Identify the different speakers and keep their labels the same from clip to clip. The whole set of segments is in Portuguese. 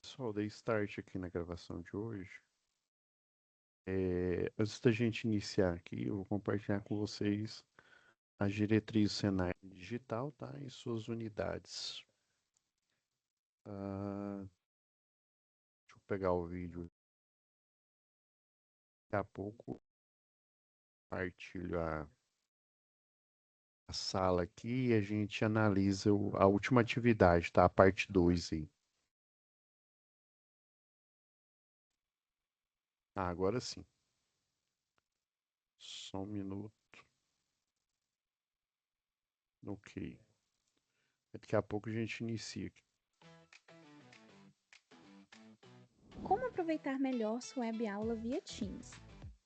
Speaker 1: Pessoal, dei start aqui na gravação de hoje. Antes da gente iniciar aqui, eu vou compartilhar com vocês as diretrizes do Senai Digital, tá? E suas unidades. Deixa eu pegar o vídeo. Daqui a pouco compartilho a sala aqui e a gente analisa a última atividade, tá? A parte 2 aí. Agora sim. Só um minuto. Ok. Daqui a pouco a gente inicia aqui.
Speaker 2: Como aproveitar melhor sua web aula via Teams?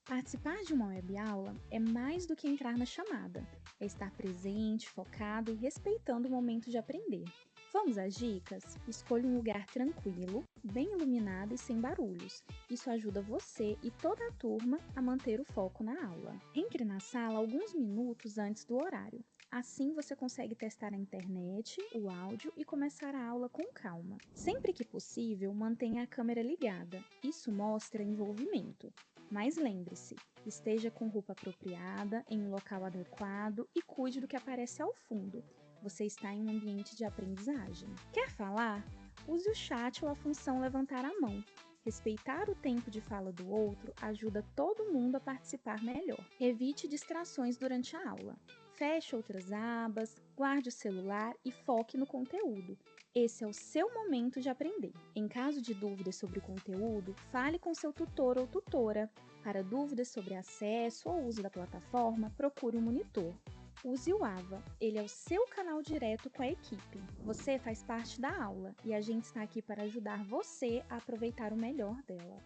Speaker 2: Participar de uma web aula é mais do que entrar na chamada, é estar presente, focado e respeitando o momento de aprender. Vamos às dicas? Escolha um lugar tranquilo, bem iluminado e sem barulhos. Isso ajuda você e toda a turma a manter o foco na aula. Entre na sala alguns minutos antes do horário. Assim você consegue testar a internet, o áudio e começar a aula com calma. Sempre que possível, mantenha a câmera ligada. Isso mostra envolvimento. Mas lembre-se, esteja com roupa apropriada, em um local adequado e cuide do que aparece ao fundo. Você está em um ambiente de aprendizagem. Quer falar? Use o chat ou a função levantar a mão. Respeitar o tempo de fala do outro ajuda todo mundo a participar melhor. Evite distrações durante a aula. Feche outras abas, guarde o celular e foque no conteúdo. Esse é o seu momento de aprender. Em caso de dúvidas sobre o conteúdo, fale com seu tutor ou tutora. Para dúvidas sobre acesso ou uso da plataforma, procure um monitor. Use o AVA, ele é o seu canal direto com a equipe. Você faz parte da aula e a gente está aqui para ajudar você a aproveitar o melhor dela.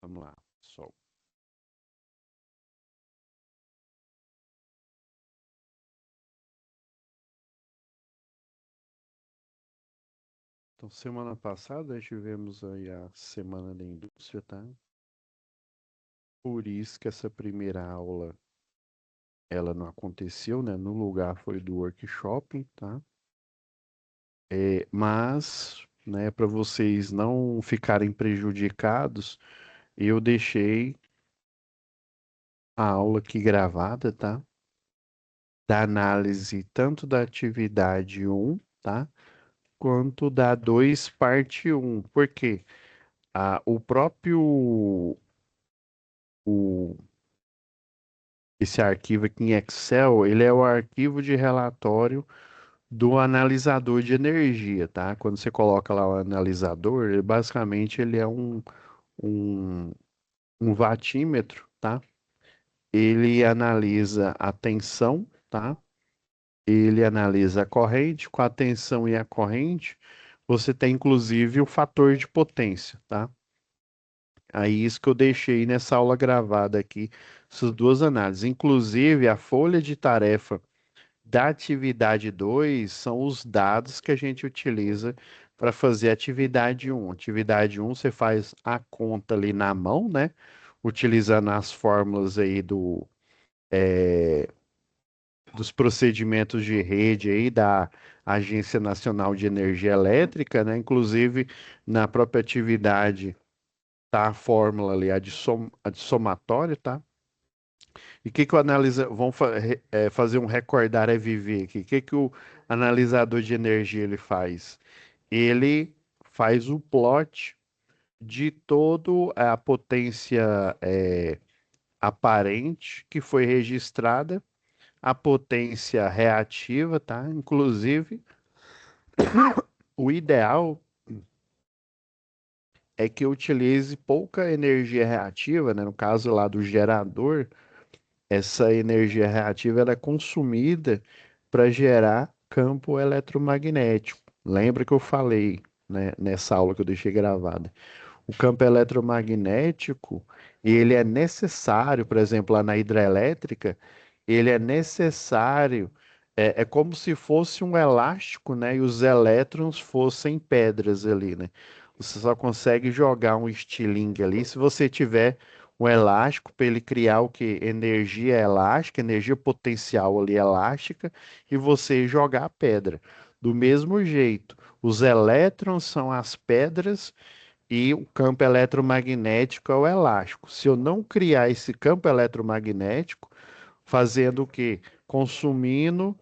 Speaker 1: Vamos lá, pessoal. Então, semana passada tivemos aí a Semana da Indústria, tá? Por isso que essa primeira aula, ela não aconteceu, né? No lugar foi do workshop, tá? Mas, né, para vocês não ficarem prejudicados, eu deixei a aula aqui gravada, tá? Da análise tanto da atividade um, tá? Quanto da 2 parte um. Por quê? O próprio o, esse arquivo aqui em Excel, ele é o arquivo de relatório do analisador de energia, tá? Quando você coloca lá o analisador, basicamente ele é um, um watímetro, tá? Ele analisa a tensão, tá? Ele analisa a corrente, com a tensão e a corrente, você tem inclusive o fator de potência, tá? Aí isso que eu deixei nessa aula gravada aqui, essas duas análises. Inclusive, a folha de tarefa da atividade 2 são os dados que a gente utiliza para fazer a atividade um. Atividade um você faz a conta ali na mão, né? Utilizando as fórmulas aí dos procedimentos de rede aí da Agência Nacional de Energia Elétrica, né? Inclusive, na própria atividade tá a fórmula ali, a de somatório, tá? E o que que o analisa, fazer um recordar é viver aqui. O que que o analisador de energia ele faz? Ele faz o plot de toda a potência aparente que foi registrada, a potência reativa, tá? Inclusive, o ideal é que eu utilize pouca energia reativa, né? No caso lá do gerador, essa energia reativa ela é consumida para gerar campo eletromagnético. Lembra que eu falei, né, nessa aula que eu deixei gravada? O campo eletromagnético, ele é necessário, por exemplo, lá na hidrelétrica, ele é necessário, é como se fosse um elástico, né, e os elétrons fossem pedras ali, né? Você só consegue jogar um estilingue ali se você tiver um elástico para ele criar o que? Energia elástica, energia potencial ali elástica, e você jogar a pedra. Do mesmo jeito, os elétrons são as pedras e o campo eletromagnético é o elástico. Se eu não criar esse campo eletromagnético, fazendo o quê? Consumindo,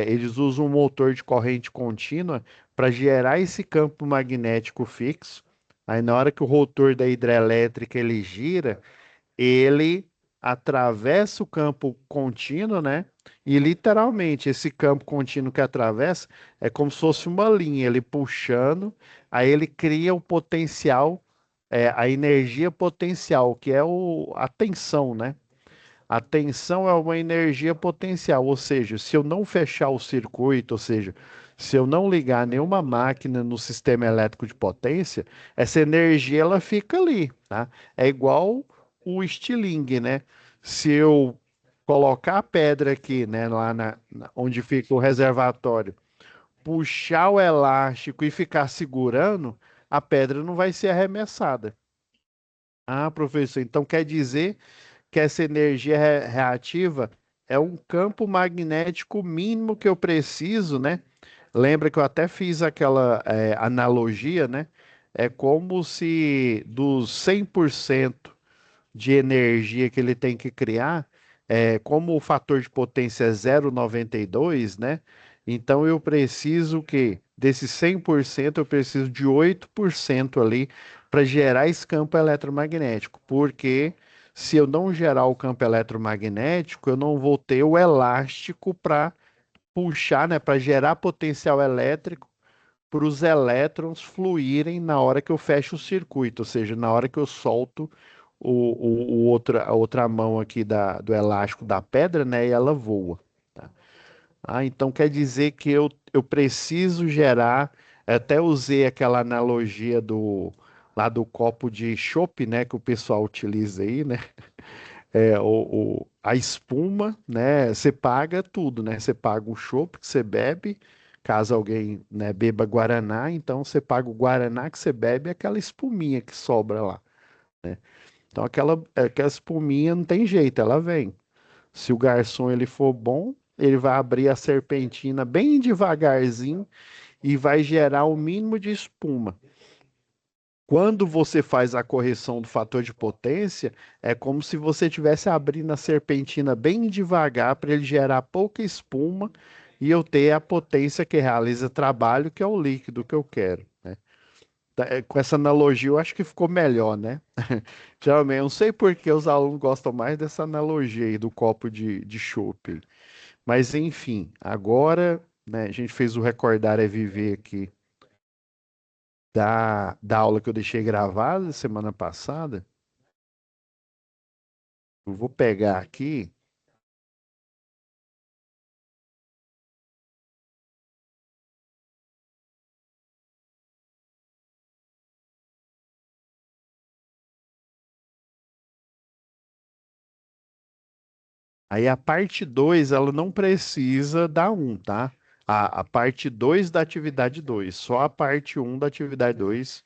Speaker 1: eles usam um motor de corrente contínua para gerar esse campo magnético fixo. Aí na hora que o rotor da hidrelétrica ele gira, ele atravessa o campo contínuo, né? E literalmente esse campo contínuo que atravessa é como se fosse uma linha, ele puxando, aí ele cria o potencial, a energia potencial, que é a tensão, né? A tensão é uma energia potencial, ou seja, se eu não fechar o circuito, ou seja, se eu não ligar nenhuma máquina no sistema elétrico de potência, essa energia ela fica ali, tá? É igual o estilingue, né? Se eu colocar a pedra aqui, né, lá onde fica o reservatório, puxar o elástico e ficar segurando, a pedra não vai ser arremessada. Ah, professor, então quer dizer que essa energia reativa é um campo magnético mínimo que eu preciso, né? Lembra que eu até fiz aquela analogia, né? É como se dos 100% de energia que ele tem que criar, como o fator de potência é 0,92, né? Então eu preciso que desses 100% eu preciso de 8% ali para gerar esse campo eletromagnético, porque se eu não gerar o campo eletromagnético, eu não vou ter o elástico para puxar, né, para gerar potencial elétrico para os elétrons fluírem na hora que eu fecho o circuito, ou seja, na hora que eu solto a outra mão aqui do elástico da pedra, né, e ela voa. Tá? Ah, então quer dizer que eu preciso gerar, até usei aquela analogia lá do copo de chopp, né, que o pessoal utiliza aí, né? A espuma, né? Você paga tudo, né? Você paga o chopp que você bebe, caso alguém, né, beba Guaraná, então você paga o Guaraná que você bebe e aquela espuminha que sobra lá, né? Então aquela espuminha não tem jeito, ela vem. Se o garçom ele for bom, ele vai abrir a serpentina bem devagarzinho e vai gerar o mínimo de espuma. Quando você faz a correção do fator de potência, é como se você estivesse abrindo a serpentina bem devagar para ele gerar pouca espuma e eu ter a potência que realiza trabalho, que é o líquido que eu quero, né? Com essa analogia, eu acho que ficou melhor, né? Geralmente, eu não sei por que os alunos gostam mais dessa analogia aí do copo de chopp. Mas, enfim, agora, né, a gente fez o Recordar é Viver aqui da aula que eu deixei gravada semana passada. Eu vou pegar aqui. Aí a parte 2 ela não precisa da um, tá? A parte 2 da atividade 2 só a parte um da atividade 2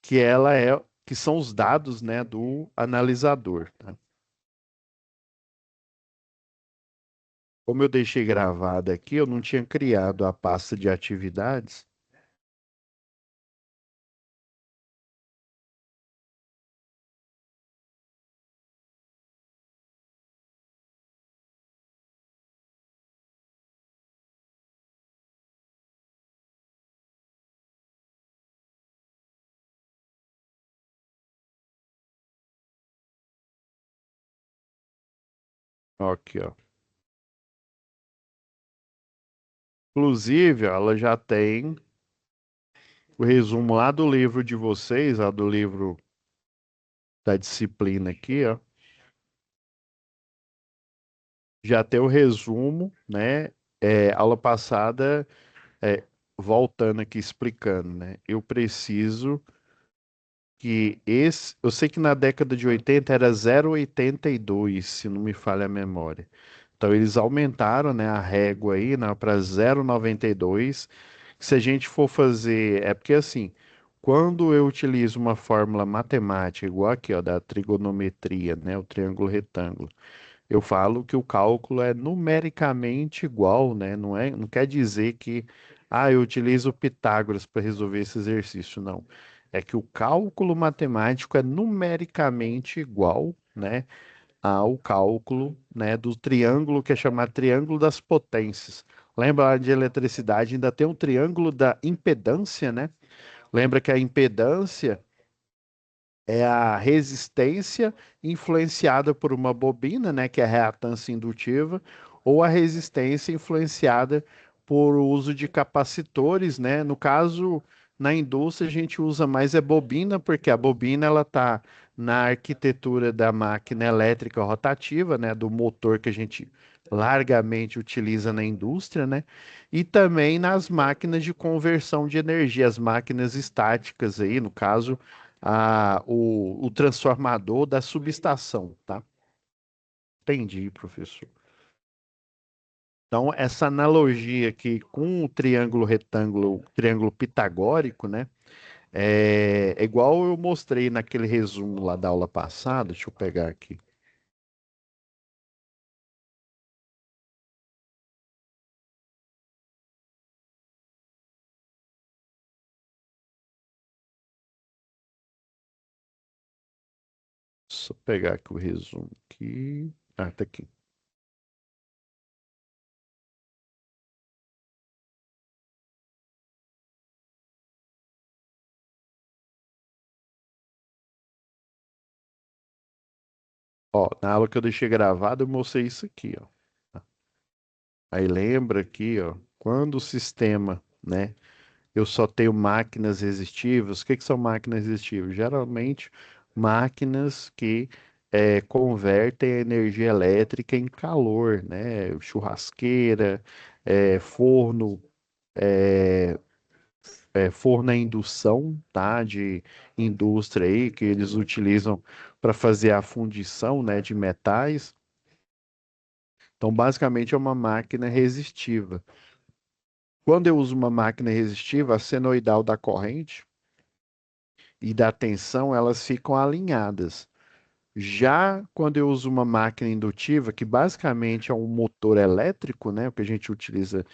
Speaker 1: que são os dados, né, do analisador, tá? Como eu deixei gravado aqui, eu não tinha criado a pasta de atividades. Aqui, ó. Inclusive, ó, ela já tem o resumo lá do livro de vocês, lá do livro da disciplina aqui, ó. Já tem o resumo, né? Aula passada, é, voltando aqui explicando, né? Eu preciso eu sei que na década de 80 era 0,82, se não me falha a memória. Então eles aumentaram, né, a régua aí, né, para 0,92. Se a gente for fazer, é porque assim, Quando eu utilizo uma fórmula matemática, igual aqui, ó, da trigonometria, né, o triângulo retângulo, eu falo que o cálculo é numericamente igual, né? Não quer dizer que, eu utilizo Pitágoras para resolver esse exercício, não. É que o cálculo matemático é numericamente igual, né, ao cálculo, né, do triângulo que é chamado triângulo das potências. Lembra lá de eletricidade, ainda tem um triângulo da impedância, né? Lembra que a impedância é a resistência influenciada por uma bobina, né, que é a reatância indutiva, ou a resistência influenciada por uso de capacitores, né? No caso, na indústria a gente usa mais bobina, porque a bobina ela tá na arquitetura da máquina elétrica rotativa, né, do motor que a gente largamente utiliza na indústria, né? E também nas máquinas de conversão de energia, as máquinas estáticas aí, no caso o transformador da subestação, tá? Entendi, professor. Então, essa analogia aqui com o triângulo retângulo, triângulo pitagórico, né? É igual eu mostrei naquele resumo lá da aula passada. Deixa eu pegar aqui. Só pegar aqui o resumo aqui. Ah, tá aqui. Ó, na aula que eu deixei gravado, eu mostrei isso aqui, ó. Aí lembra aqui, ó, quando o sistema, né, eu só tenho máquinas resistivas. O que que são máquinas resistivas? Geralmente, máquinas que convertem a energia elétrica em calor, né? Churrasqueira, forno, forno a indução, tá? De indústria aí, que eles utilizam para fazer a fundição, né, de metais. Então, basicamente, é uma máquina resistiva. Quando eu uso uma máquina resistiva, a senoidal da corrente e da tensão, elas ficam alinhadas. Já quando eu uso uma máquina indutiva, que basicamente é um motor elétrico, né, o que a gente utiliza,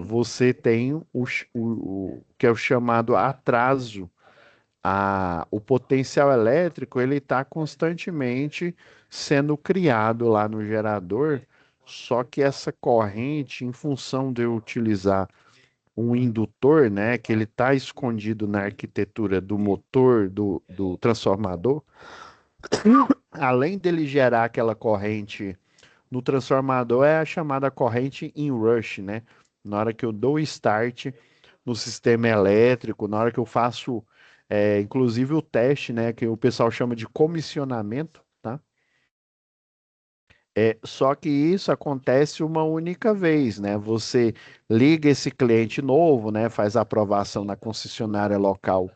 Speaker 1: você tem o que é o chamado atraso. O potencial elétrico ele está constantemente sendo criado lá no gerador, só que essa corrente, em função de eu utilizar um indutor, né, que ele está escondido na arquitetura do motor do transformador, além dele gerar aquela corrente no transformador, é a chamada corrente in rush, né? Na hora que eu dou start no sistema elétrico, na hora que eu faço, inclusive o teste, né, que o pessoal chama de comissionamento, tá? Só que isso acontece uma única vez, né? Você liga esse cliente novo, né? Faz a aprovação na concessionária local,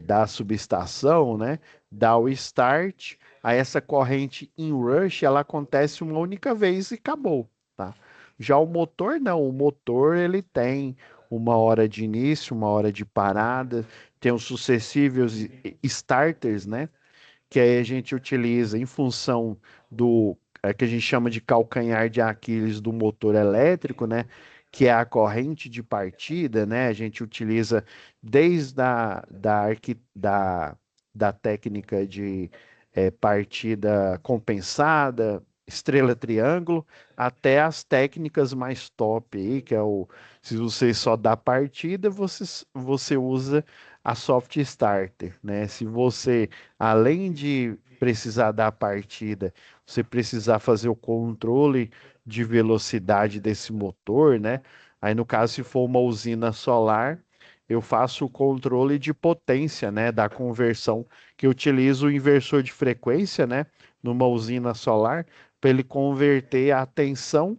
Speaker 1: da subestação, né? Dá o start, aí essa corrente in rush, ela acontece uma única vez e acabou, tá? Já o motor, não. O motor, ele tem uma hora de início, uma hora de parada, tem os sucessivos starters, né? Que aí a gente utiliza em função do que a gente chama de calcanhar de Aquiles do motor elétrico, né? Que é a corrente de partida, né? A gente utiliza desde da técnica de partida compensada, estrela triângulo, até as técnicas mais top aí, que é o se você só dá partida, você usa a soft starter, né? Se você além de precisar da partida, você precisar fazer o controle de velocidade desse motor, né? Aí, no caso, se for uma usina solar, eu faço o controle de potência, né? Da conversão, que eu utilizo o inversor de frequência, né? Numa usina solar, para ele converter a tensão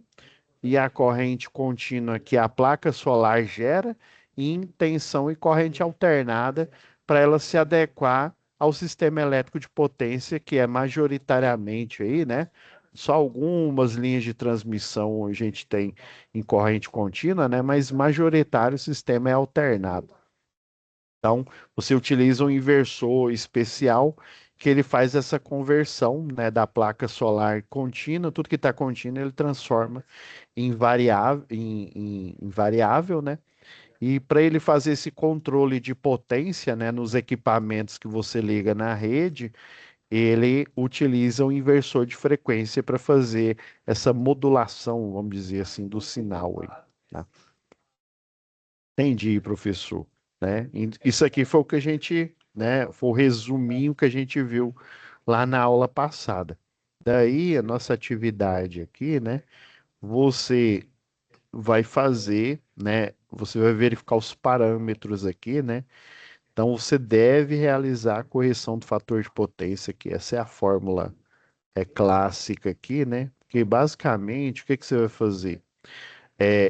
Speaker 1: e a corrente contínua que a placa solar gera em tensão e corrente alternada para ela se adequar ao sistema elétrico de potência que é majoritariamente aí, né? Só algumas linhas de transmissão a gente tem em corrente contínua, né? Mas majoritário o sistema é alternado. Então, você utiliza um inversor especial que ele faz essa conversão, né, da placa solar contínua, tudo que está contínuo ele transforma em variável, né? E para ele fazer esse controle de potência, né, nos equipamentos que você liga na rede, ele utiliza um inversor de frequência para fazer essa modulação, vamos dizer assim, do sinal aí, tá? Entendi, professor, né? Isso aqui foi o que a gente, né, foi o resuminho que a gente viu lá na aula passada. Daí, a nossa atividade aqui, né, você vai fazer, né, você vai verificar os parâmetros aqui, né? Então, você deve realizar a correção do fator de potência, que essa é a fórmula clássica aqui, né? Porque basicamente, o que que você vai fazer?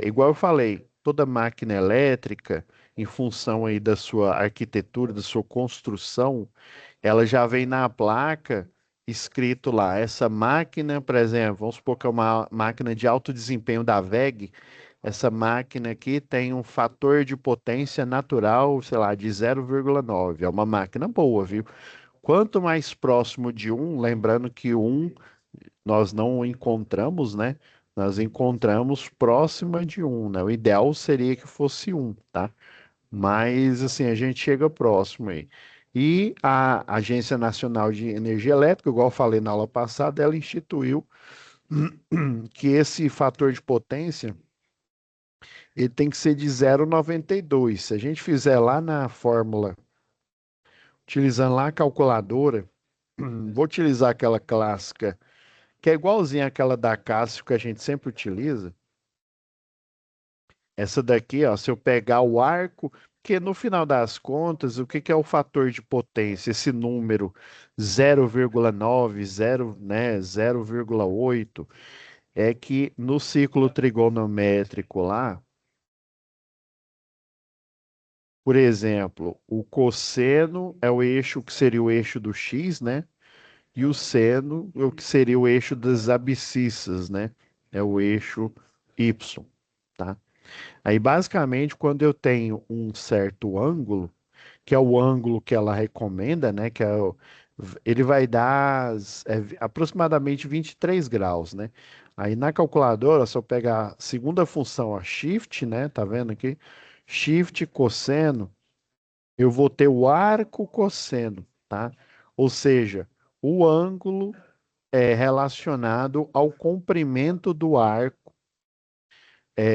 Speaker 1: Igual eu falei, toda máquina elétrica, em função aí da sua arquitetura, da sua construção, ela já vem na placa escrito lá, essa máquina, por exemplo, vamos supor que é uma máquina de alto desempenho da WEG, essa máquina aqui tem um fator de potência natural, sei lá, de 0,9. É uma máquina boa, viu? Quanto mais próximo de um, lembrando que um nós não encontramos, né? Nós encontramos próxima de um, né? O ideal seria que fosse um, tá? Mas assim, a gente chega próximo aí. E a Agência Nacional de Energia Elétrica, igual eu falei na aula passada, ela instituiu que esse fator de potência ele tem que ser de 0,92. Se a gente fizer lá na fórmula, utilizando lá a calculadora, vou utilizar aquela clássica, que é igualzinha àquela da Cássio que a gente sempre utiliza. Essa daqui, ó, se eu pegar o arco, que no final das contas, o que que é o fator de potência? Esse número 0,9, 0, né, 0,8, é que no ciclo trigonométrico lá, por exemplo, o cosseno é o eixo que seria o eixo do x, né? E o seno é o que seria o eixo das abscissas, né? É o eixo y, tá? Aí, basicamente, quando eu tenho um certo ângulo, que é o ângulo que ela recomenda, né? Ele vai dar aproximadamente 23 graus, né? Aí na calculadora, se eu pegar a segunda função, a shift, né? Tá vendo aqui? Shift cosseno, eu vou ter o arco cosseno, tá? Ou seja, o ângulo é relacionado ao comprimento do arco.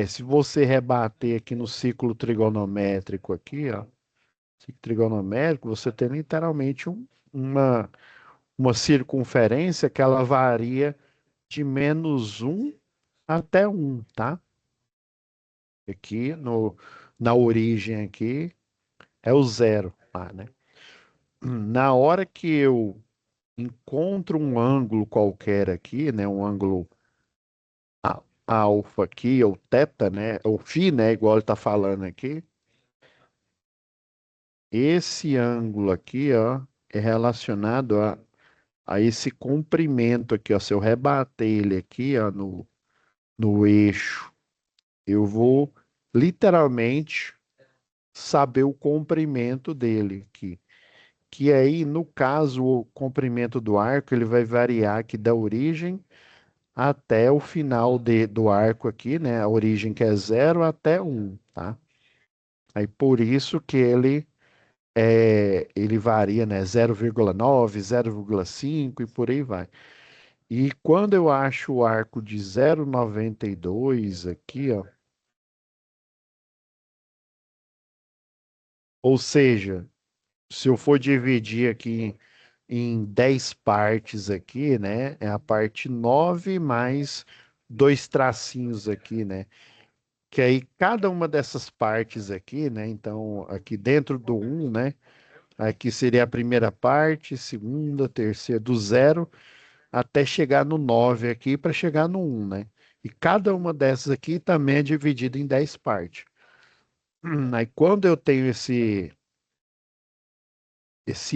Speaker 1: Se você rebater aqui no ciclo trigonométrico aqui, ó, ciclo trigonométrico, você tem literalmente uma circunferência que ela varia de -1 até 1, tá? Aqui na origem aqui é o zero, tá, né? Na hora que eu encontro um ângulo qualquer aqui, né? Um ângulo alfa aqui, ou teta, né? Ou φ, né? Igual ele está falando aqui. Esse ângulo aqui, ó, é relacionado a esse comprimento aqui, ó. Se eu rebater ele aqui, ó, no eixo, eu vou literalmente saber o comprimento dele aqui. Que aí, no caso, o comprimento do arco, ele vai variar aqui da origem até o final do arco aqui, né? A origem que é 0 até 1, tá? Aí por isso que ele varia, né? 0,9, 0,5 e por aí vai. E quando eu acho o arco de 0,92 aqui, ó, ou seja, se eu for dividir aqui em 10 partes aqui, né? É a parte 9 mais dois tracinhos aqui, né? Que aí cada uma dessas partes aqui, né? Então, aqui dentro do um, né? Aqui seria a primeira parte, segunda, terceira, do zero até chegar no 9 aqui para chegar no um, né? E cada uma dessas aqui também é dividida em 10 partes. Aí quando eu tenho esse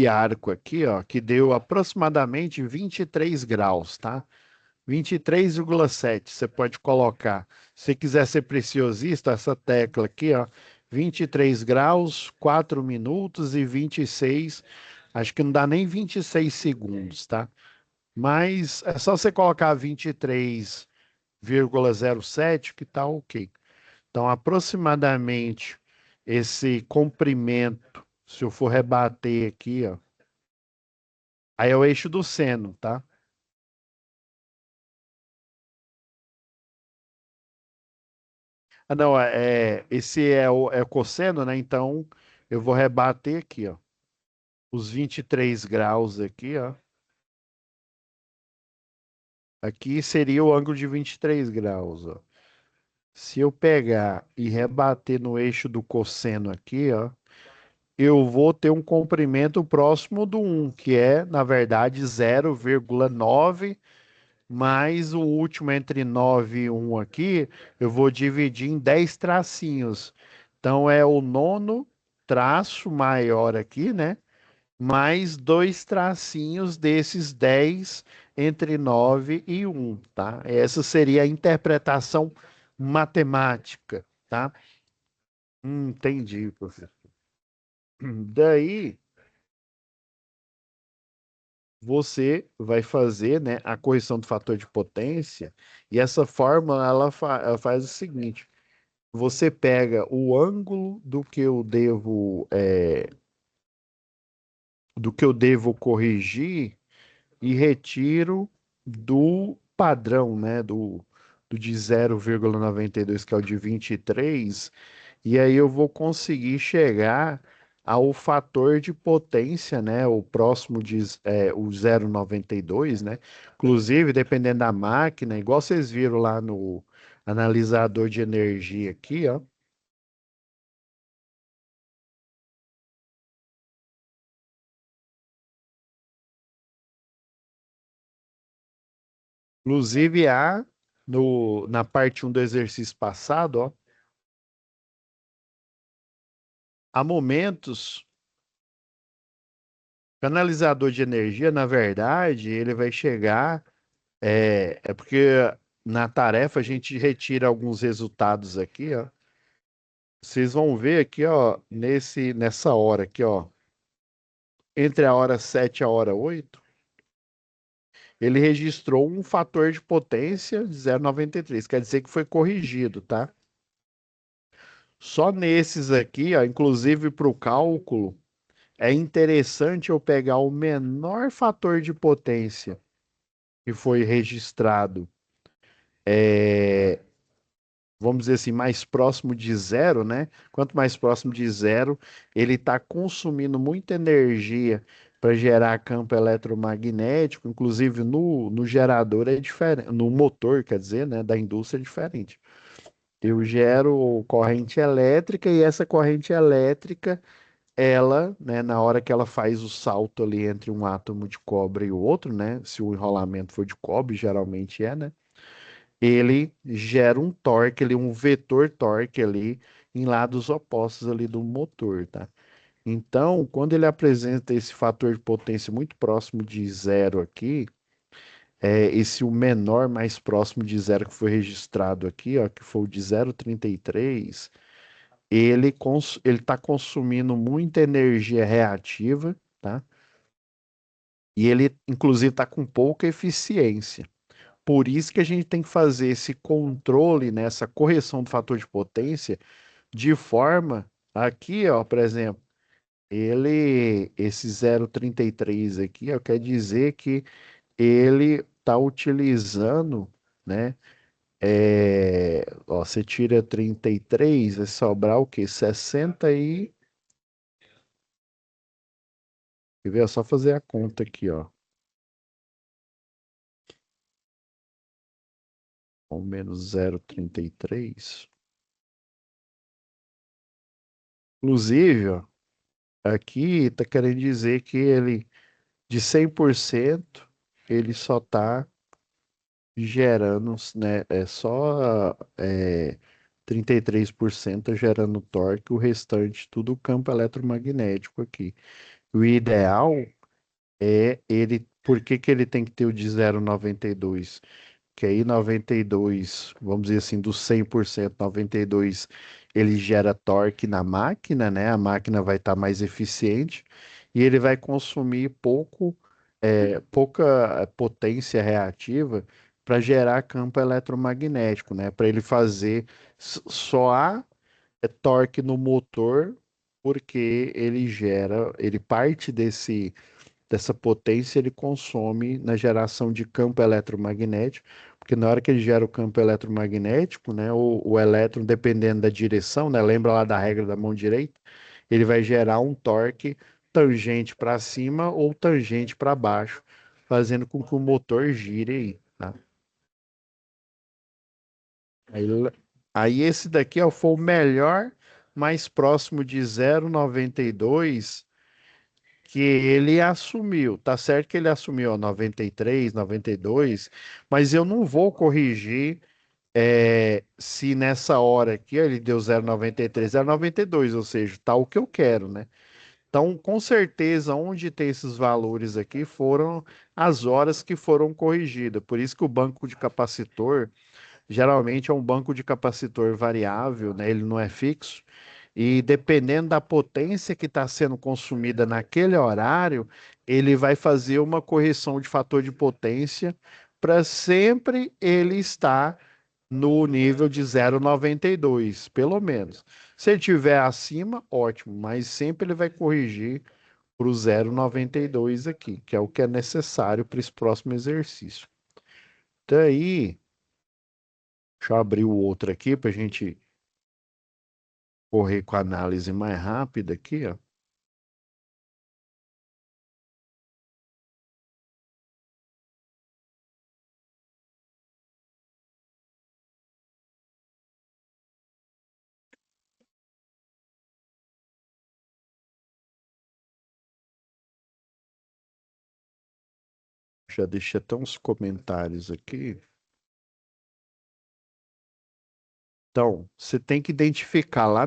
Speaker 1: arco aqui, ó, que deu aproximadamente 23 graus, tá? 23,7 você pode colocar. Se quiser ser preciosista, essa tecla aqui, ó, 23 graus, 4 minutos e 26, acho que não dá nem 26 segundos, tá? Mas é só você colocar 23,07 que tá ok. Então, aproximadamente esse comprimento, se eu for rebater aqui, ó, aí é o eixo do seno, tá? Ah, não, esse é o cosseno, né? Então, eu vou rebater aqui, ó. Os 23 graus aqui, ó. Aqui seria o ângulo de 23 graus, ó. Se eu pegar e rebater no eixo do cosseno aqui, ó, eu vou ter um comprimento próximo do um, que é, na verdade, 0,9 mais o último entre 9 e um aqui, eu vou dividir em 10 tracinhos. Então é o nono traço maior aqui, né? Mais dois tracinhos desses 10 entre 9 e um, tá? Essa seria a interpretação matemática, tá? Entendi, professor. Daí você vai fazer, né, a correção do fator de potência e essa fórmula ela faz o seguinte: você pega o ângulo do que eu devo corrigir e retiro do padrão, né, do de 0,92 que é o de 23, e aí eu vou conseguir chegar ao fator de potência, né, o próximo de o 0,92, né? Inclusive, dependendo da máquina, igual vocês viram lá no analisador de energia aqui, ó. Inclusive há no, na parte um do exercício passado, ó, há momentos, o analisador de energia, na verdade, ele vai chegar, é porque na tarefa a gente retira alguns resultados aqui, ó. Vocês vão ver aqui, ó, nessa hora aqui, ó, entre a hora 7 e a hora 8, ele registrou um fator de potência de 0,93, quer dizer que foi corrigido, tá? Só nesses aqui, ó, inclusive para o cálculo, é interessante eu pegar o menor fator de potência que foi registrado, é, vamos dizer assim, mais próximo de zero, né? Quanto mais próximo de zero, ele está consumindo muita energia para gerar campo eletromagnético, inclusive no gerador é diferente, no motor, quer dizer, né, da indústria é diferente. Eu gero corrente elétrica e essa corrente elétrica ela, né, na hora que ela faz o salto ali entre um átomo de cobre e o outro, né, se o enrolamento for de cobre, geralmente é, né, ele gera um torque ali, um vetor torque ali em lados opostos ali do motor, tá? Então, quando ele apresenta esse fator de potência muito próximo de zero aqui, esse o menor mais próximo de zero que foi registrado aqui, ó, que foi o de 0,33, ele está consumindo muita energia reativa, tá? E ele, inclusive, está com pouca eficiência. Por isso que a gente tem que fazer esse controle, né, essa correção do fator de potência, de forma, aqui, ó, por exemplo, esse 0,33 aqui, ó, quer dizer que ele está utilizando, né, ó, você tira 33, vai sobrar o quê? 60 e quer ver? É só fazer a conta aqui, ó. Ao menos 0,33. Inclusive, ó, aqui tá querendo dizer que ele, de 100%, ele só tá gerando, né? É só 33% tá gerando torque, o restante tudo campo eletromagnético aqui. O ideal é ele. Por que que ele tem que ter o de 0,92? que aí 92, vamos dizer assim, dos 100%, 92, ele gera torque na máquina, né? A máquina vai estar mais eficiente e ele vai consumir pouca potência reativa para gerar campo eletromagnético, né? Para ele fazer só há torque no motor, porque ele parte dessa potência ele consome na geração de campo eletromagnético, porque na hora que ele gera o campo eletromagnético, né, o elétron, dependendo da direção, né, lembra lá da regra da mão direita, ele vai gerar um torque tangente para cima ou tangente para baixo, fazendo com que o motor gire aí, tá? Aí, aí esse daqui ó, foi o melhor, mais próximo de 0,92 que ele assumiu. Tá certo que ele assumiu ó, 93, 92, mas eu não vou corrigir se nessa hora aqui ó, ele deu 0,93, 0,92, ou seja, tá o que eu quero, né? Então, com certeza, onde tem esses valores aqui foram as horas que foram corrigidas. Por isso que o banco de capacitor geralmente é um banco de capacitor variável, né? Ele não é fixo. E dependendo da potência que está sendo consumida naquele horário, ele vai fazer uma correção de fator de potência para sempre ele estar no nível de 0,92, pelo menos. Se ele estiver acima, ótimo, mas sempre ele vai corrigir para o 0,92 aqui, que é o que é necessário para esse próximo exercício. Daí, deixa eu abrir o outro aqui para a gente correr com a análise mais rápida aqui, ó. Já deixei até uns comentários aqui. Então, você tem que identificar lá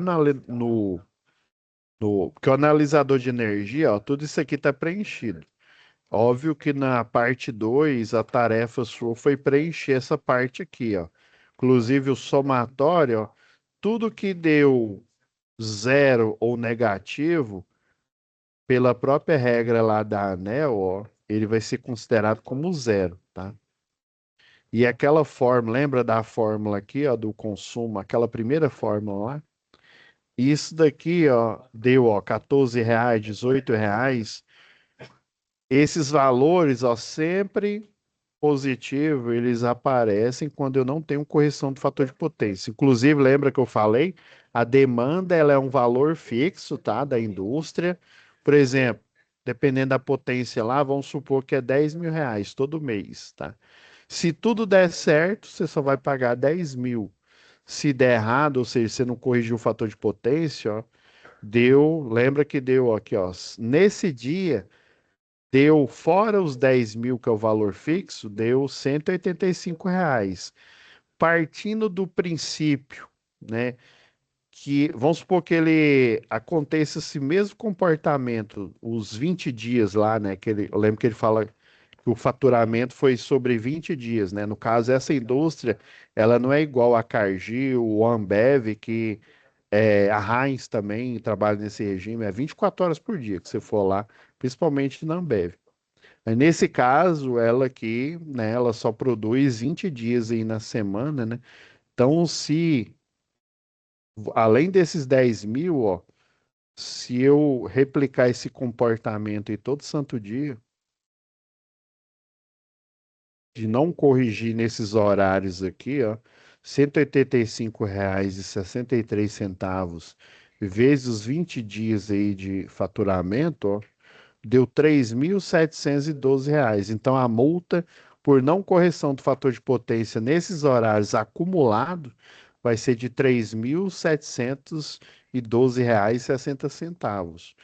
Speaker 1: porque o analisador de energia, ó, tudo isso aqui está preenchido. Óbvio que na parte 2 a tarefa sua foi preencher essa parte aqui, ó. Inclusive o somatório, ó, tudo que deu zero ou negativo, pela própria regra lá da ANEL, ó, ele vai ser considerado como zero, tá? E aquela fórmula, lembra da fórmula aqui, ó, do consumo, aquela primeira fórmula lá? Isso daqui, ó, deu, ó, R$ 14, R$ 18. Esses valores, ó, sempre positivo, eles aparecem quando eu não tenho correção do fator de potência. Inclusive, lembra que eu falei? A demanda, ela é um valor fixo, tá, da indústria. Por exemplo, dependendo da potência lá, vamos supor que é R$ 10.000 todo mês, tá? Se tudo der certo, você só vai pagar 10.000. Se der errado, ou seja, você não corrigiu o fator de potência, ó, lembra que deu ó, aqui, ó, nesse dia, deu fora os 10.000, que é o valor fixo, deu R$ 185. Partindo do princípio, né, que vamos supor que ele aconteça esse mesmo comportamento, os 20 dias lá, né, eu lembro que ele fala que o faturamento foi sobre 20 dias, né? No caso, essa indústria, ela não é igual a Cargill, o Ambev, que a Heinz também trabalha nesse regime, é 24 horas por dia que você for lá, principalmente na Ambev. Aí, nesse caso, ela aqui, né, ela só produz 20 dias aí na semana, né? Então, se, além desses 10.000, ó, se eu replicar esse comportamento aí todo santo dia, de não corrigir nesses horários aqui, ó, R$ 185,63 vezes os 20 dias aí de faturamento, ó, deu R$ 3.712. Então a multa por não correção do fator de potência nesses horários acumulados vai ser de R$ 3.712,60.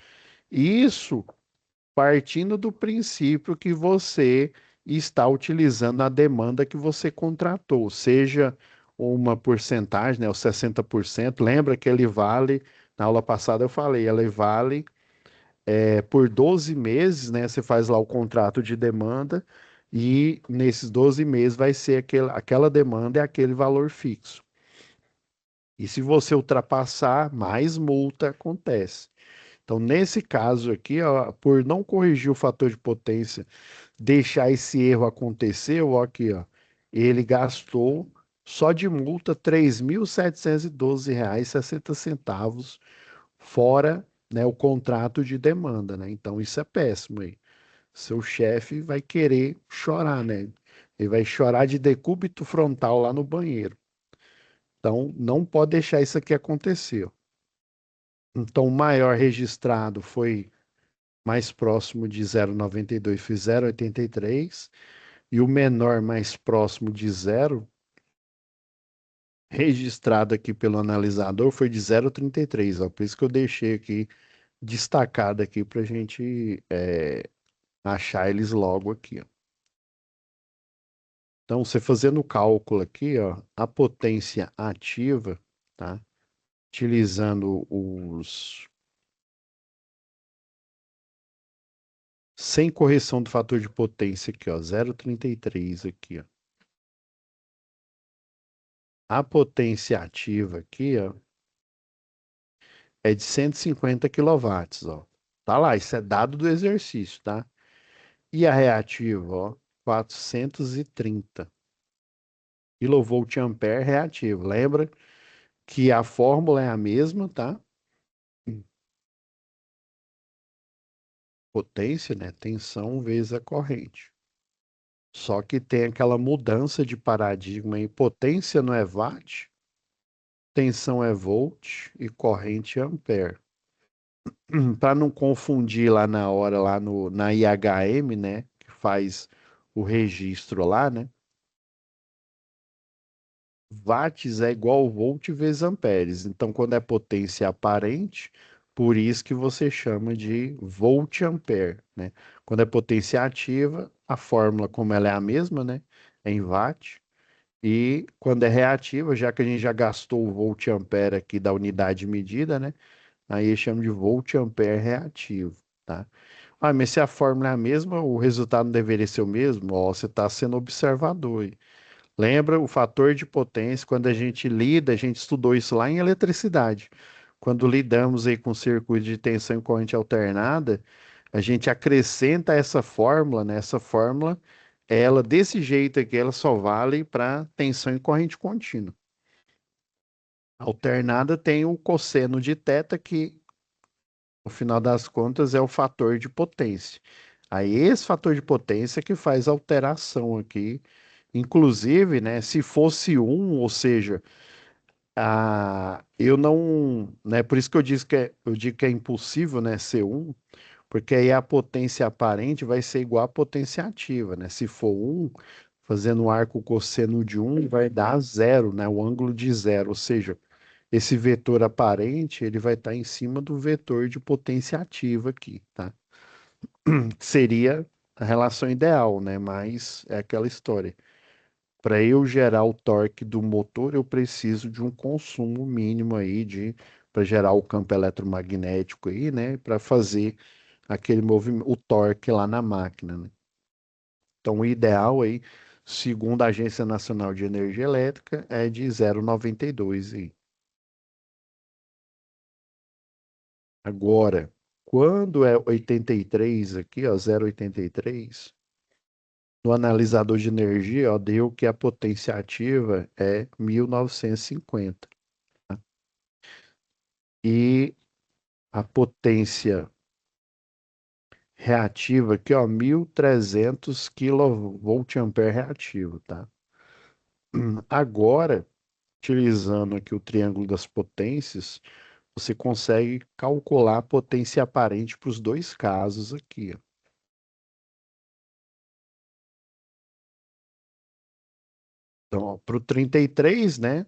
Speaker 1: Isso partindo do princípio que você está utilizando a demanda que você contratou, seja uma porcentagem, né, os 60%. Lembra que ele vale, na aula passada eu falei, ele vale por 12 meses, né? Você faz lá o contrato de demanda e nesses 12 meses vai ser aquela demanda é aquele valor fixo. E se você ultrapassar, mais multa acontece. Então, nesse caso aqui, ó, por não corrigir o fator de potência, deixar esse erro acontecer, ó, aqui, ó, ele gastou só de multa R$ 3.712,60, fora, né, o contrato de demanda, né? Então, isso é péssimo aí. Seu chefe vai querer chorar, né? Ele vai chorar de decúbito frontal lá no banheiro. Então, não pode deixar isso aqui acontecer. Então, o maior registrado foi mais próximo de 0,92, foi 0,83. E o menor mais próximo de zero, registrado aqui pelo analisador, foi de 0,33. Ó. Por isso que eu deixei aqui destacado aqui para a gente achar eles logo aqui. Ó. Então, você fazendo o cálculo aqui, ó, a potência ativa, tá? Utilizando os sem correção do fator de potência aqui, ó, 0,33 aqui, ó. A potência ativa aqui, ó, é de 150 quilowatts, ó. Tá lá, isso é dado do exercício, tá? E a reativa, ó, 430 kVA reativo. Lembra que a fórmula é a mesma, tá? Potência, né? Tensão vezes a corrente. Só que tem aquela mudança de paradigma aí. Potência não é watt, tensão é volt e corrente é ampere. Para não confundir lá na hora, lá no, na IHM, né? Que faz o registro lá, né? Watts é igual volt vezes amperes. Então, quando é potência aparente, por isso que você chama de volt-ampere, né? Quando é potência ativa, a fórmula, como ela é a mesma, né? É em watt. E quando é reativa, já que a gente já gastou o volt-ampere aqui da unidade de medida, né? Aí chama de volt-ampere reativo, tá? Ah, mas se a fórmula é a mesma, o resultado não deveria ser o mesmo? Ó, você está sendo observador. Lembra o fator de potência, quando a gente lida, a gente estudou isso lá em eletricidade. Quando lidamos aí com circuito de tensão e corrente alternada, a gente acrescenta essa fórmula, né? Essa fórmula, ela desse jeito aqui, ela só vale para tensão e corrente contínua. Alternada tem o cosseno de θ, que no final das contas é o fator de potência. Aí esse fator de potência que faz alteração aqui. Inclusive, né, se fosse um, ou seja, eu não, né, por isso que eu digo que é impossível, né, ser um, porque aí a potência aparente vai ser igual à potência ativa, né? Se for um, fazendo um arco cosseno de um, vai dar zero, né, o ângulo de zero, ou seja, esse vetor aparente, ele vai estar em cima do vetor de potência ativa aqui, tá? Seria a relação ideal, né? Mas é aquela história. Para eu gerar o torque do motor, eu preciso de um consumo mínimo aí de para gerar o campo eletromagnético aí, né? Para fazer aquele movimento, o torque lá na máquina, né? Então, o ideal aí, segundo a Agência Nacional de Energia Elétrica, é de 0,92 aí. Agora, quando é 83 aqui, ó, 0,83, no analisador de energia, ó, deu que a potência ativa é 1950. E a potência reativa aqui, ó, 1.300 kVA reativo, tá? Agora, utilizando aqui o triângulo das potências, você consegue calcular a potência aparente para os dois casos aqui, ó. Então, para o 33, né?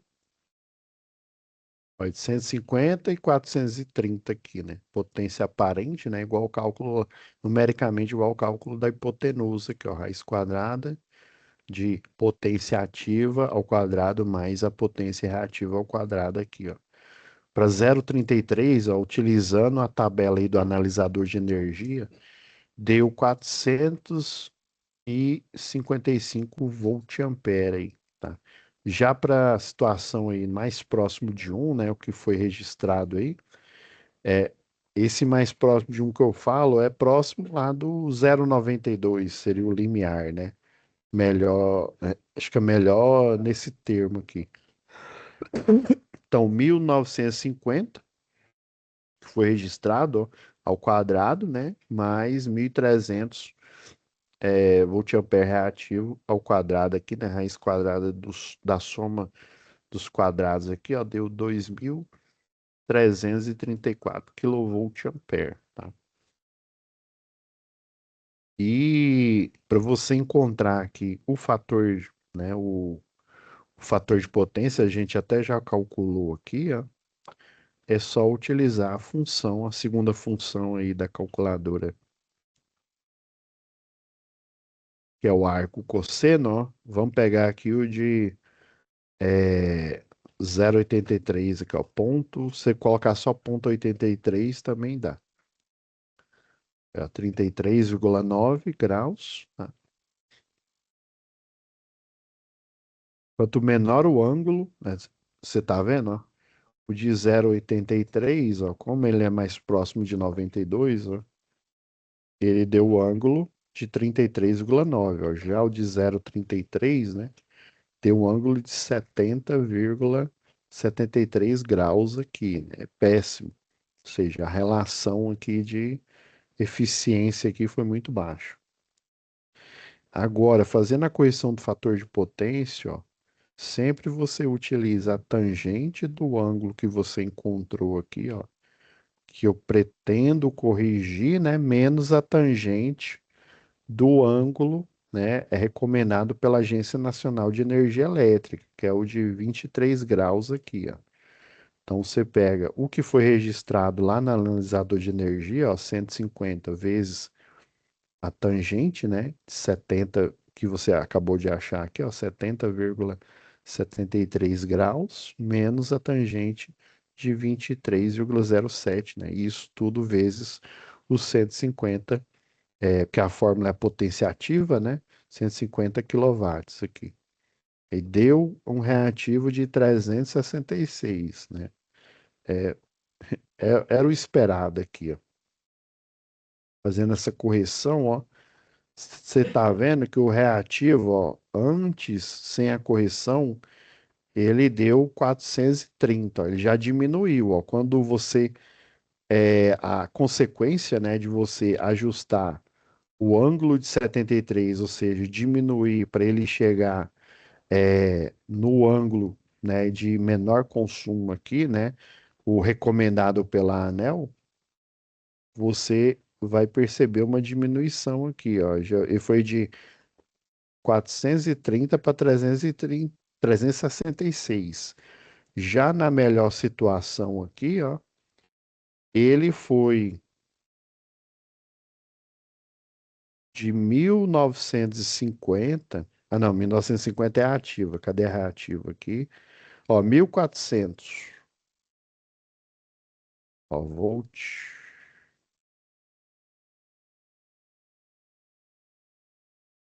Speaker 1: 850 e 430 aqui, né? Potência aparente, né? Igual ao cálculo, numericamente igual ao cálculo da hipotenusa aqui, ó. Raiz quadrada de potência ativa ao quadrado mais a potência reativa ao quadrado aqui, ó. Para 0,33, ó, utilizando a tabela aí do analisador de energia, deu e 55 volt-ampere aí, tá? Já para a situação aí mais próximo de um, né, o que foi registrado aí, é esse mais próximo de um que eu falo é próximo lá do 0,92, seria o limiar, né? Melhor, acho que é melhor nesse termo aqui. Então, 1950 que foi registrado ó, ao quadrado, né? Mais 1.300 volt-ampere reativo ao quadrado aqui, né? Raiz quadrada da soma dos quadrados aqui, ó, deu 2.334 kV-ampere, tá? E para você encontrar aqui o fator, né, o fator de potência, a gente até já calculou aqui, ó, é só utilizar a função, a segunda função aí da calculadora, que é o arco cosseno, ó. Vamos pegar aqui o de é, 0,83, aqui, ó, ponto. Você colocar só ponto 83 também dá. É 33,9 graus, tá? Quanto menor o ângulo, né, você tá vendo, ó? O de 0,83, ó, como ele é mais próximo de 92, ó, ele deu o ângulo de 33,9, ó. Já o de 0,33, né, deu um ângulo de 70,73 graus aqui, né? É péssimo. Ou seja, a relação aqui de eficiência aqui foi muito baixa. Agora, fazendo a correção do fator de potência, ó, sempre você utiliza a tangente do ângulo que você encontrou aqui, ó, que eu pretendo corrigir, né, menos a tangente do ângulo, né, é recomendado pela Agência Nacional de Energia Elétrica, que é o de 23 graus aqui, ó. Então você pega o que foi registrado lá no analisador de energia, ó, 150 vezes a tangente, né, de 70 que você acabou de achar aqui, ó, 70,73 graus, menos a tangente de 23,07, né? Isso tudo vezes os 150, porque a fórmula é potência ativa, né? 150 quilowatts aqui. E deu um reativo de 366, né? Era o esperado aqui, ó. Fazendo essa correção, ó, você tá vendo que o reativo, ó, antes, sem a correção, ele deu 430, ó, ele já diminuiu, ó. Quando você, a consequência, né, de você ajustar o ângulo de 73, ou seja, diminuir para ele chegar no ângulo, né, de menor consumo aqui, né, o recomendado pela ANEEL, você vai perceber uma diminuição aqui, ó. Já, e foi de 430 para 330, 366. Já na melhor situação aqui, ó, ele foi de 1950. Ah, não, 1950 é a ativa. Cadê a reativa aqui? Ó, 1400. Ó, volt.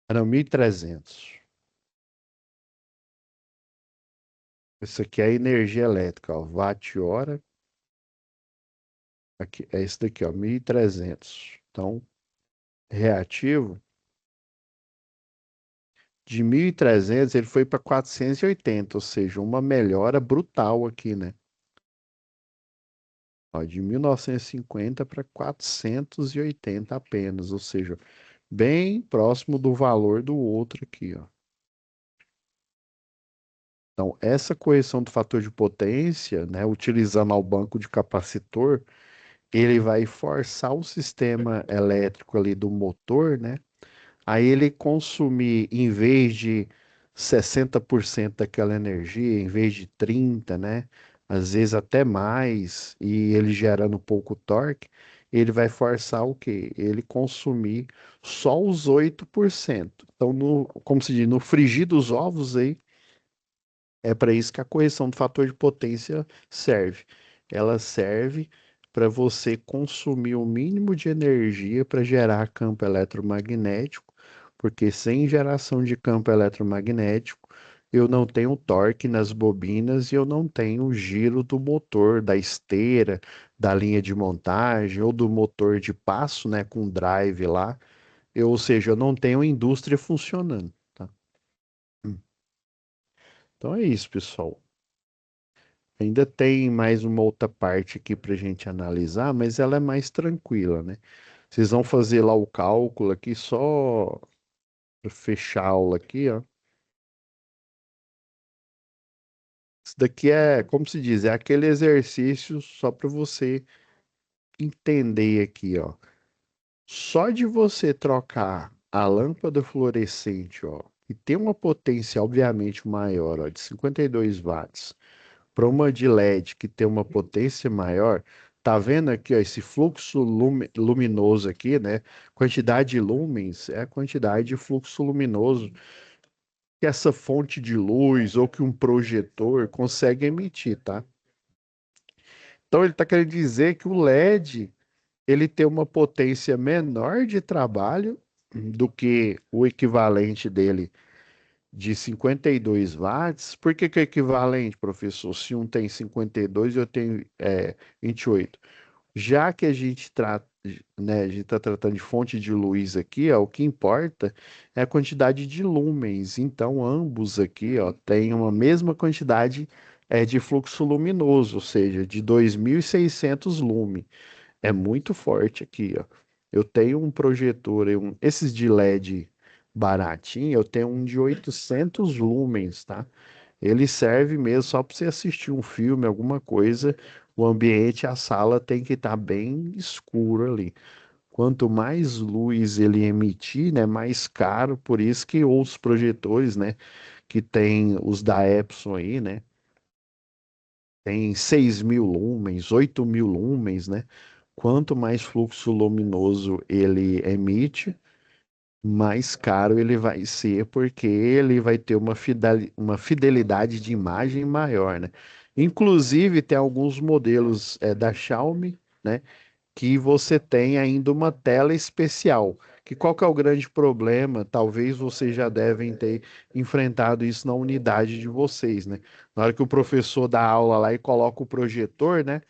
Speaker 1: Ah, não, 1300. Isso aqui é a energia elétrica, ó, watt-hora. Aqui, é esse daqui, ó, 1300. Então, reativo, de 1.300 ele foi para 480, ou seja, uma melhora brutal aqui, né? Ó, de 1950 para 480 apenas, ou seja, bem próximo do valor do outro aqui, ó. Então, essa correção do fator de potência, né, utilizando ao banco de capacitor, ele vai forçar o sistema elétrico ali do motor, né? Aí ele consumir, em vez de 60% daquela energia, em vez de 30, né? Às vezes até mais, e ele gerando pouco torque, ele vai forçar o quê? Ele consumir só os 8%. Então, como se diz, no frigir dos ovos aí, é para isso que a correção do fator de potência serve. Ela serve para você consumir o mínimo de energia para gerar campo eletromagnético, porque sem geração de campo eletromagnético, eu não tenho torque nas bobinas e eu não tenho o giro do motor, da esteira, da linha de montagem ou do motor de passo, né, com drive lá. Ou seja, eu não tenho indústria funcionando, tá? Então é isso, pessoal. Ainda tem mais uma outra parte aqui para a gente analisar, mas ela é mais tranquila, né? Vocês vão fazer lá o cálculo aqui só para fechar a aula aqui, ó. Isso daqui é, como se diz, é aquele exercício só para você entender aqui, ó. Só de você trocar a lâmpada fluorescente, ó, que tem uma potência obviamente maior, ó, de 52 watts, para uma de LED que tem uma potência maior, tá vendo aqui, ó, esse fluxo luminoso aqui, né? Quantidade de lumens é a quantidade de fluxo luminoso que essa fonte de luz ou que um projetor consegue emitir, tá? Então ele está querendo dizer que o LED ele tem uma potência menor de trabalho do que o equivalente dele de 52 watts. Por que que é equivalente, professor? Se um tem 52 e eu tenho 28. Já que a gente trata, né, a gente está tratando de fonte de luz aqui, ó, o que importa é a quantidade de lumens. Então, ambos aqui, ó, têm uma mesma quantidade de fluxo luminoso, ou seja, de 2.600 lumen. É muito forte aqui, ó. Eu tenho um projetor, esses de LED baratinho, eu tenho um de 800 lumens, tá? Ele serve mesmo só para você assistir um filme, alguma coisa. O ambiente, a sala tem que estar bem escuro ali. Quanto mais luz ele emitir, né, mais caro. Por isso que outros projetores, né, que tem os da Epson aí, né, tem 6.000 lumens, 8.000 lumens, né? Quanto mais fluxo luminoso ele emite, mais caro ele vai ser, porque ele vai ter uma fidelidade de imagem maior, né? Inclusive, tem alguns modelos da Xiaomi, né? Que você tem ainda uma tela especial. Que qual que é o grande problema? Talvez vocês já devem ter enfrentado isso na unidade de vocês, né? Na hora que o professor dá aula lá e coloca o projetor, né?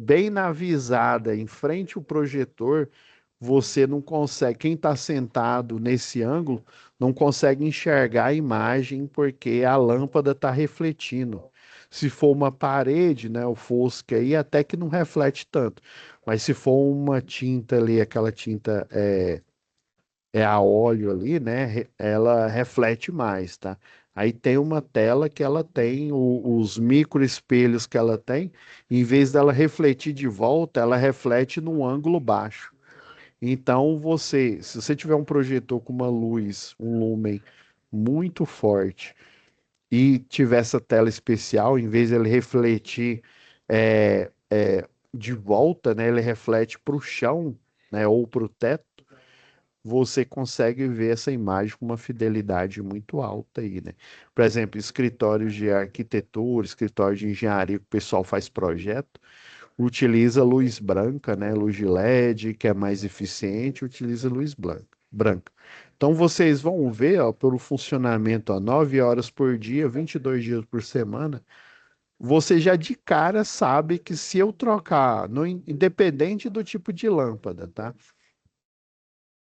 Speaker 1: Bem na visada, em frente ao projetor, você não consegue, quem está sentado nesse ângulo, não consegue enxergar a imagem porque a lâmpada está refletindo. Se for uma parede, né, o fosco aí, até que não reflete tanto. Mas se for uma tinta ali, aquela tinta é a óleo ali, né? Ela reflete mais, tá? Aí tem uma tela que ela tem os micro espelhos que ela tem, em vez dela refletir de volta, ela reflete num ângulo baixo. Então se você tiver um projetor com uma luz, um lumen muito forte e tiver essa tela especial, em vez de ele refletir de volta, né, ele reflete para o chão, né, ou para o teto, você consegue ver essa imagem com uma fidelidade muito alta aí, né? Por exemplo, escritórios de arquitetura, escritórios de engenharia que o pessoal faz projeto, utiliza luz branca, né, luz de LED, que é mais eficiente, utiliza luz branca. Então vocês vão ver, ó, pelo funcionamento, ó, 9 horas por dia, 22 dias por semana, você já de cara sabe que se eu trocar, independente do tipo de lâmpada, tá?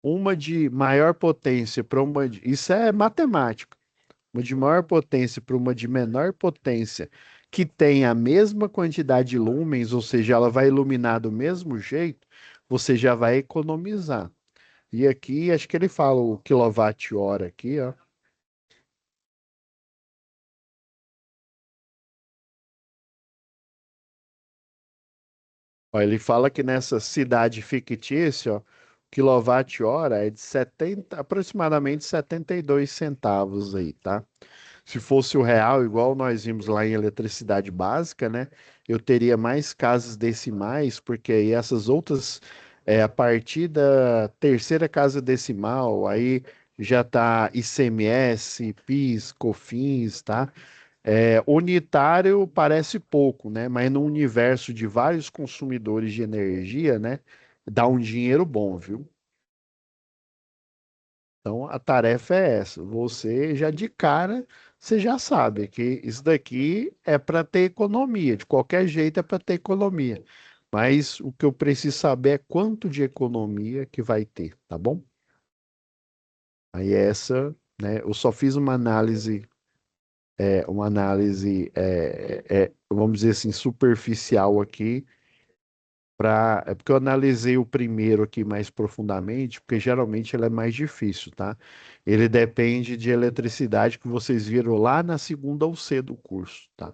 Speaker 1: Uma de maior potência para isso é matemática. Uma de maior potência para uma de menor potência, que tem a mesma quantidade de lumens, ou seja, ela vai iluminar do mesmo jeito, você já vai economizar. E aqui, acho que ele fala o quilowatt-hora aqui, ó. Ó, ele fala que nessa cidade fictícia, ó, quilowatt-hora é de 70, aproximadamente 72 centavos aí, tá? Se fosse o real, igual nós vimos lá em eletricidade básica, né? Eu teria mais casas decimais, porque aí essas outras, a partir da terceira casa decimal, aí já tá ICMS, PIS, COFINS, tá? Unitário parece pouco, né? Mas no universo de vários consumidores de energia, né? Dá um dinheiro bom, viu? Então, a tarefa é essa. Você já de cara, você já sabe que isso daqui é para ter economia. De qualquer jeito é para ter economia. Mas o que eu preciso saber é quanto de economia que vai ter, tá bom? Aí essa, né? Eu só fiz uma análise, vamos dizer assim, superficial aqui. É porque eu analisei o primeiro aqui mais profundamente, porque geralmente ele é mais difícil, tá? Ele depende de eletricidade que vocês viram lá na segunda ou C do curso, tá?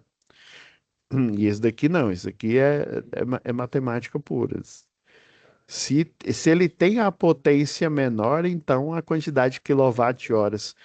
Speaker 1: E esse daqui não, esse aqui é matemática pura. Se ele tem a potência menor, então a quantidade de quilowatt-horas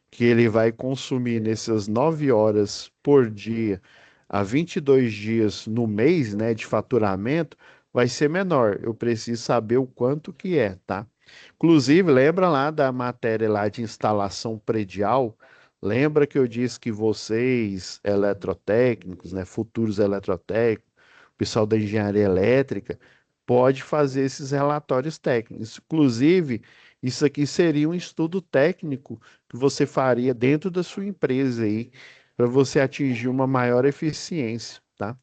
Speaker 1: que ele vai consumir nessas 9 horas por dia, a 22 dias no mês, né, de faturamento, vai ser menor. Eu preciso saber o quanto que é, tá? Inclusive, lembra lá da matéria lá de instalação predial? Lembra que eu disse que vocês, eletrotécnicos, né, futuros eletrotécnicos, pessoal da engenharia elétrica, pode fazer esses relatórios técnicos. Inclusive, isso aqui seria um estudo técnico que você faria dentro da sua empresa aí, para você atingir uma maior eficiência, tá?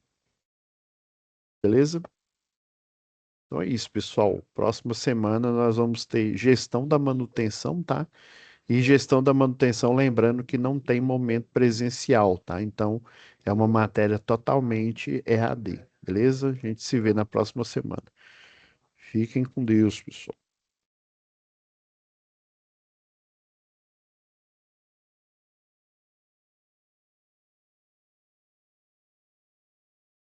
Speaker 1: Beleza? Então é isso, pessoal. Próxima semana nós vamos ter gestão da manutenção, tá? E gestão da manutenção, lembrando que não tem momento presencial, tá? Então é uma matéria totalmente EAD, beleza? A gente se vê na próxima semana. Fiquem com Deus, pessoal.